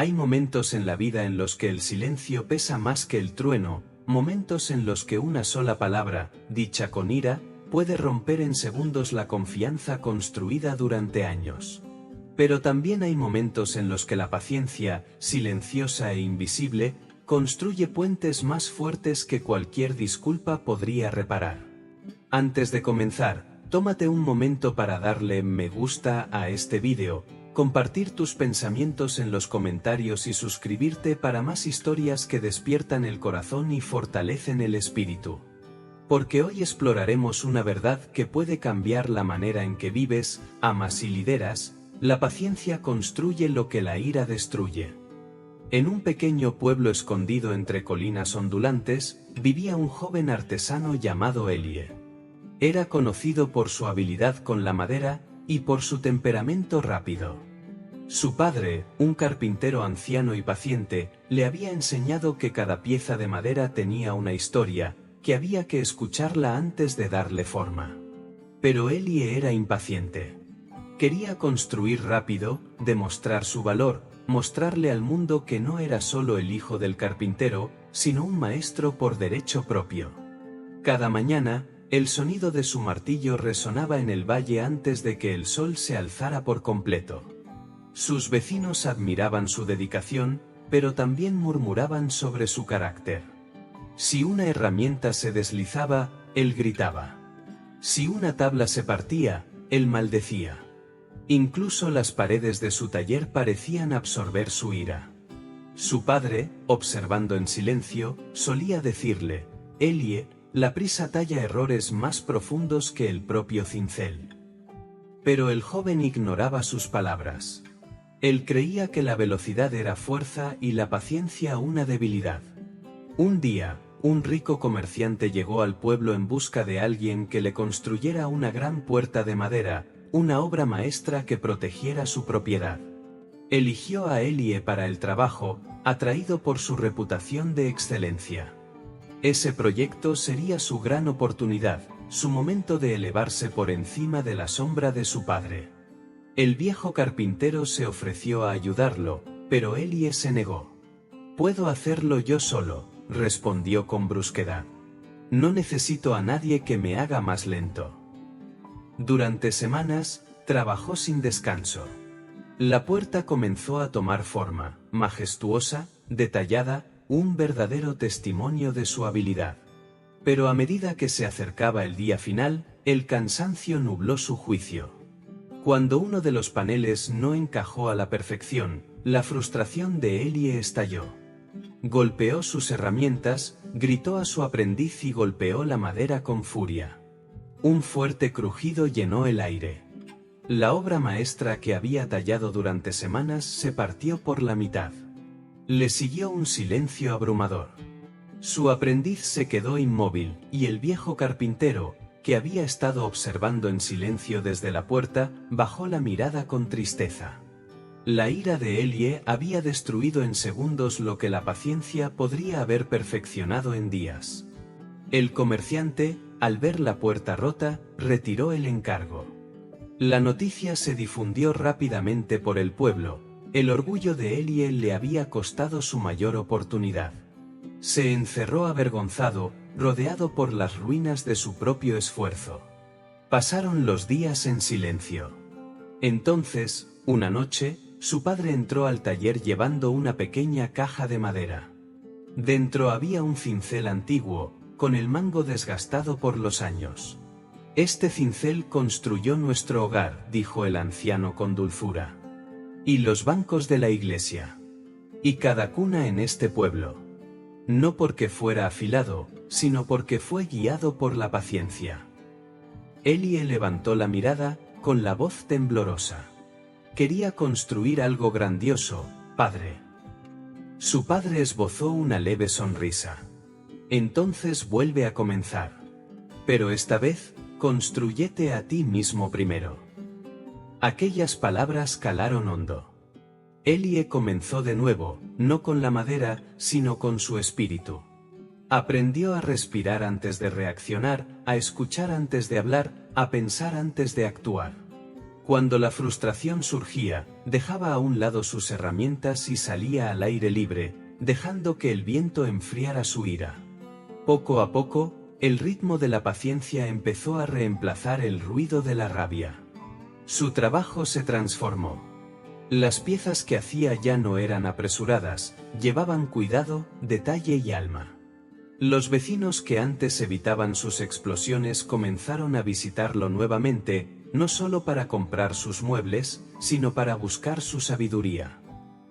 Hay momentos en la vida en los que el silencio pesa más que el trueno, momentos en los que una sola palabra, dicha con ira, puede romper en segundos la confianza construida durante años. Pero también hay momentos en los que la paciencia, silenciosa e invisible, construye puentes más fuertes que cualquier disculpa podría reparar. Antes de comenzar, tómate un momento para darle me gusta a este vídeo, compartir tus pensamientos en los comentarios y suscribirte para más historias que despiertan el corazón y fortalecen el espíritu. Porque hoy exploraremos una verdad que puede cambiar la manera en que vives, amas y lideras. La paciencia construye lo que la ira destruye. En un pequeño pueblo escondido entre colinas ondulantes, vivía un joven artesano llamado Elie. Era conocido por su habilidad con la madera y por su temperamento rápido. Su padre, un carpintero anciano y paciente, le había enseñado que cada pieza de madera tenía una historia, que había que escucharla antes de darle forma. Pero Elie era impaciente. Quería construir rápido, demostrar su valor, mostrarle al mundo que no era solo el hijo del carpintero, sino un maestro por derecho propio. Cada mañana, el sonido de su martillo resonaba en el valle antes de que el sol se alzara por completo. Sus vecinos admiraban su dedicación, pero también murmuraban sobre su carácter. Si una herramienta se deslizaba, él gritaba. Si una tabla se partía, él maldecía. Incluso las paredes de su taller parecían absorber su ira. Su padre, observando en silencio, solía decirle: Elie, la prisa talla errores más profundos que el propio cincel. Pero el joven ignoraba sus palabras. Él creía que la velocidad era fuerza y la paciencia una debilidad. Un día, un rico comerciante llegó al pueblo en busca de alguien que le construyera una gran puerta de madera, una obra maestra que protegiera su propiedad. Eligió a Elie para el trabajo, atraído por su reputación de excelencia. Ese proyecto sería su gran oportunidad, su momento de elevarse por encima de la sombra de su padre. El viejo carpintero se ofreció a ayudarlo, pero Elie se negó. «Puedo hacerlo yo solo», respondió con brusquedad. «No necesito a nadie que me haga más lento». Durante semanas, trabajó sin descanso. La puerta comenzó a tomar forma, majestuosa, detallada, un verdadero testimonio de su habilidad. Pero a medida que se acercaba el día final, el cansancio nubló su juicio. Cuando uno de los paneles no encajó a la perfección, la frustración de Elie estalló. Golpeó sus herramientas, gritó a su aprendiz y golpeó la madera con furia. Un fuerte crujido llenó el aire. La obra maestra que había tallado durante semanas se partió por la mitad. Le siguió un silencio abrumador. Su aprendiz se quedó inmóvil, y el viejo carpintero, que había estado observando en silencio desde la puerta, bajó la mirada con tristeza. La ira de Elie había destruido en segundos lo que la paciencia podría haber perfeccionado en días. El comerciante, al ver la puerta rota, retiró el encargo. La noticia se difundió rápidamente por el pueblo. El orgullo de Elie le había costado su mayor oportunidad. Se encerró avergonzado, rodeado por las ruinas de su propio esfuerzo. Pasaron los días en silencio. Entonces, una noche, su padre entró al taller llevando una pequeña caja de madera. Dentro había un cincel antiguo, con el mango desgastado por los años. «Este cincel construyó nuestro hogar», dijo el anciano con dulzura. «Y los bancos de la iglesia. Y cada cuna en este pueblo. No porque fuera afilado, sino porque fue guiado por la paciencia». Elie levantó la mirada, con la voz temblorosa. «Quería construir algo grandioso, padre». Su padre esbozó una leve sonrisa. «Entonces vuelve a comenzar. Pero esta vez, constrúyete a ti mismo primero». Aquellas palabras calaron hondo. Elie comenzó de nuevo, no con la madera, sino con su espíritu. Aprendió a respirar antes de reaccionar, a escuchar antes de hablar, a pensar antes de actuar. Cuando la frustración surgía, dejaba a un lado sus herramientas y salía al aire libre, dejando que el viento enfriara su ira. Poco a poco, el ritmo de la paciencia empezó a reemplazar el ruido de la rabia. Su trabajo se transformó. Las piezas que hacía ya no eran apresuradas, llevaban cuidado, detalle y alma. Los vecinos que antes evitaban sus explosiones comenzaron a visitarlo nuevamente, no solo para comprar sus muebles, sino para buscar su sabiduría.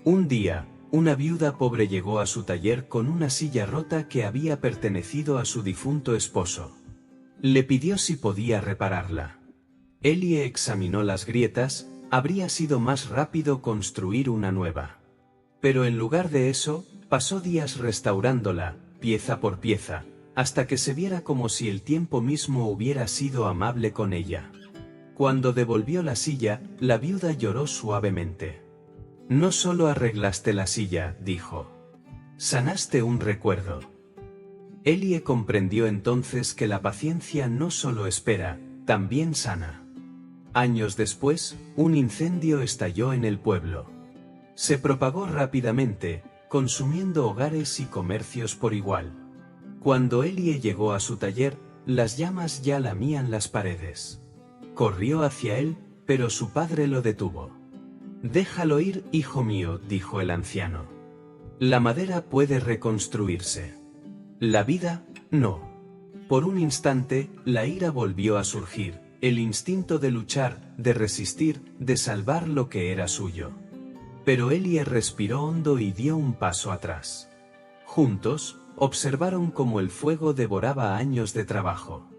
Un día, una viuda pobre llegó a su taller con una silla rota que había pertenecido a su difunto esposo. Le pidió si podía repararla. Elie examinó las grietas. Habría sido más rápido construir una nueva. Pero en lugar de eso, pasó días restaurándola, pieza por pieza, hasta que se viera como si el tiempo mismo hubiera sido amable con ella. Cuando devolvió la silla, la viuda lloró suavemente. «No solo arreglaste la silla», dijo. «Sanaste un recuerdo». Elie comprendió entonces que la paciencia no solo espera, también sana. Años después, un incendio estalló en el pueblo. Se propagó rápidamente, consumiendo hogares y comercios por igual. Cuando Elie llegó a su taller, las llamas ya lamían las paredes. Corrió hacia él, pero su padre lo detuvo. «Déjalo ir, hijo mío», dijo el anciano. «La madera puede reconstruirse. La vida, no». Por un instante, la ira volvió a surgir. El instinto de luchar, de resistir, de salvar lo que era suyo. Pero Elie respiró hondo y dio un paso atrás. Juntos, observaron cómo el fuego devoraba años de trabajo.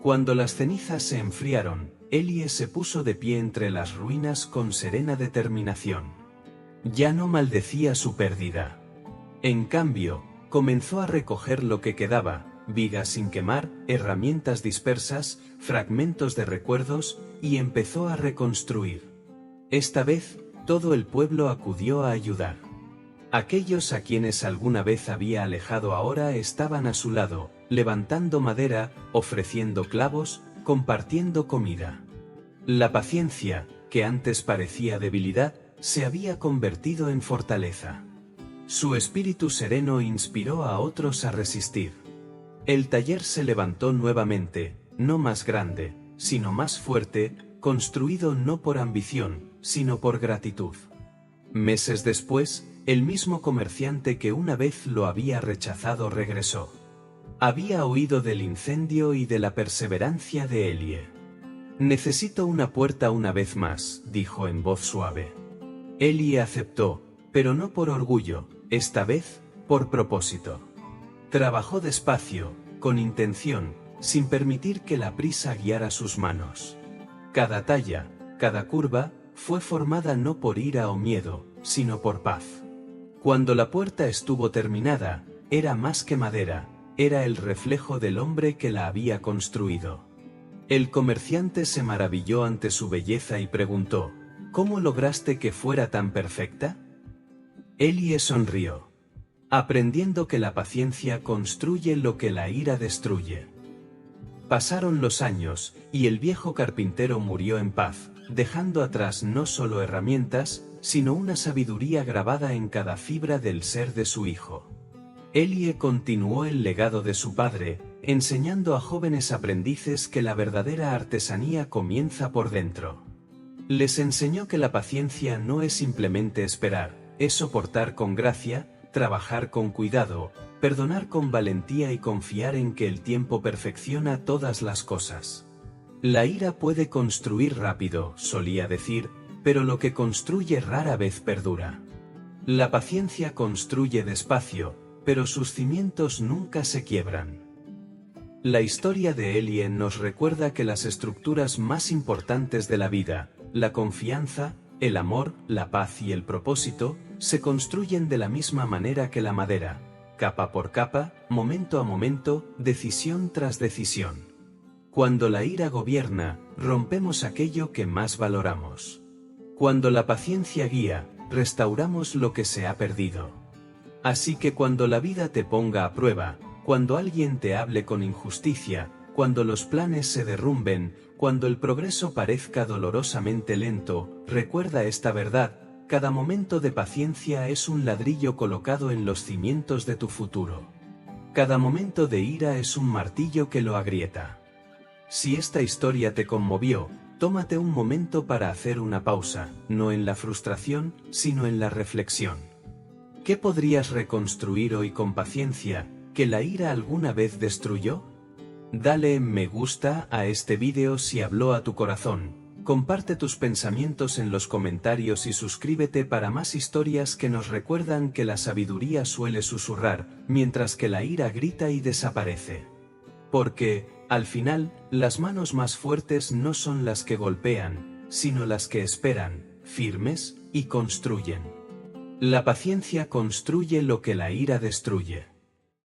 Cuando las cenizas se enfriaron, Elie se puso de pie entre las ruinas con serena determinación. Ya no maldecía su pérdida. En cambio, comenzó a recoger lo que quedaba: vigas sin quemar, herramientas dispersas, fragmentos de recuerdos, y empezó a reconstruir. Esta vez, todo el pueblo acudió a ayudar. Aquellos a quienes alguna vez había alejado ahora estaban a su lado, levantando madera, ofreciendo clavos, compartiendo comida. La paciencia, que antes parecía debilidad, se había convertido en fortaleza. Su espíritu sereno inspiró a otros a resistir. El taller se levantó nuevamente, no más grande, sino más fuerte, construido no por ambición, sino por gratitud. Meses después, el mismo comerciante que una vez lo había rechazado regresó. Había oído del incendio y de la perseverancia de Elie. «Necesito una puerta una vez más», dijo en voz suave. Elie aceptó, pero no por orgullo, esta vez, por propósito. Trabajó despacio, con intención, sin permitir que la prisa guiara sus manos. Cada talla, cada curva, fue formada no por ira o miedo, sino por paz. Cuando la puerta estuvo terminada, era más que madera, era el reflejo del hombre que la había construido. El comerciante se maravilló ante su belleza y preguntó: «¿Cómo lograste que fuera tan perfecta?». Elie sonrió. Aprendiendo que la paciencia construye lo que la ira destruye. Pasaron los años, y el viejo carpintero murió en paz, dejando atrás no solo herramientas, sino una sabiduría grabada en cada fibra del ser de su hijo. Elie continuó el legado de su padre, enseñando a jóvenes aprendices que la verdadera artesanía comienza por dentro. Les enseñó que la paciencia no es simplemente esperar, es soportar con gracia, trabajar con cuidado, perdonar con valentía y confiar en que el tiempo perfecciona todas las cosas. La ira puede construir rápido, solía decir, pero lo que construye rara vez perdura. La paciencia construye despacio, pero sus cimientos nunca se quiebran. La historia de Elie nos recuerda que las estructuras más importantes de la vida, la confianza, el amor, la paz y el propósito, se construyen de la misma manera que la madera, capa por capa, momento a momento, decisión tras decisión. Cuando la ira gobierna, rompemos aquello que más valoramos. Cuando la paciencia guía, restauramos lo que se ha perdido. Así que cuando la vida te ponga a prueba, cuando alguien te hable con injusticia, cuando los planes se derrumben, Cuando el progreso parezca dolorosamente lento, recuerda esta verdad: cada momento de paciencia es un ladrillo colocado en los cimientos de tu futuro. Cada momento de ira es un martillo que lo agrieta. Si esta historia te conmovió, tómate un momento para hacer una pausa, no en la frustración, sino en la reflexión. ¿Qué podrías reconstruir hoy con paciencia, que la ira alguna vez destruyó? Dale me gusta a este vídeo si habló a tu corazón. Comparte tus pensamientos en los comentarios y suscríbete para más historias que nos recuerdan que la sabiduría suele susurrar, mientras que la ira grita y desaparece. Porque, al final, las manos más fuertes no son las que golpean, sino las que esperan, firmes, y construyen. La paciencia construye lo que la ira destruye.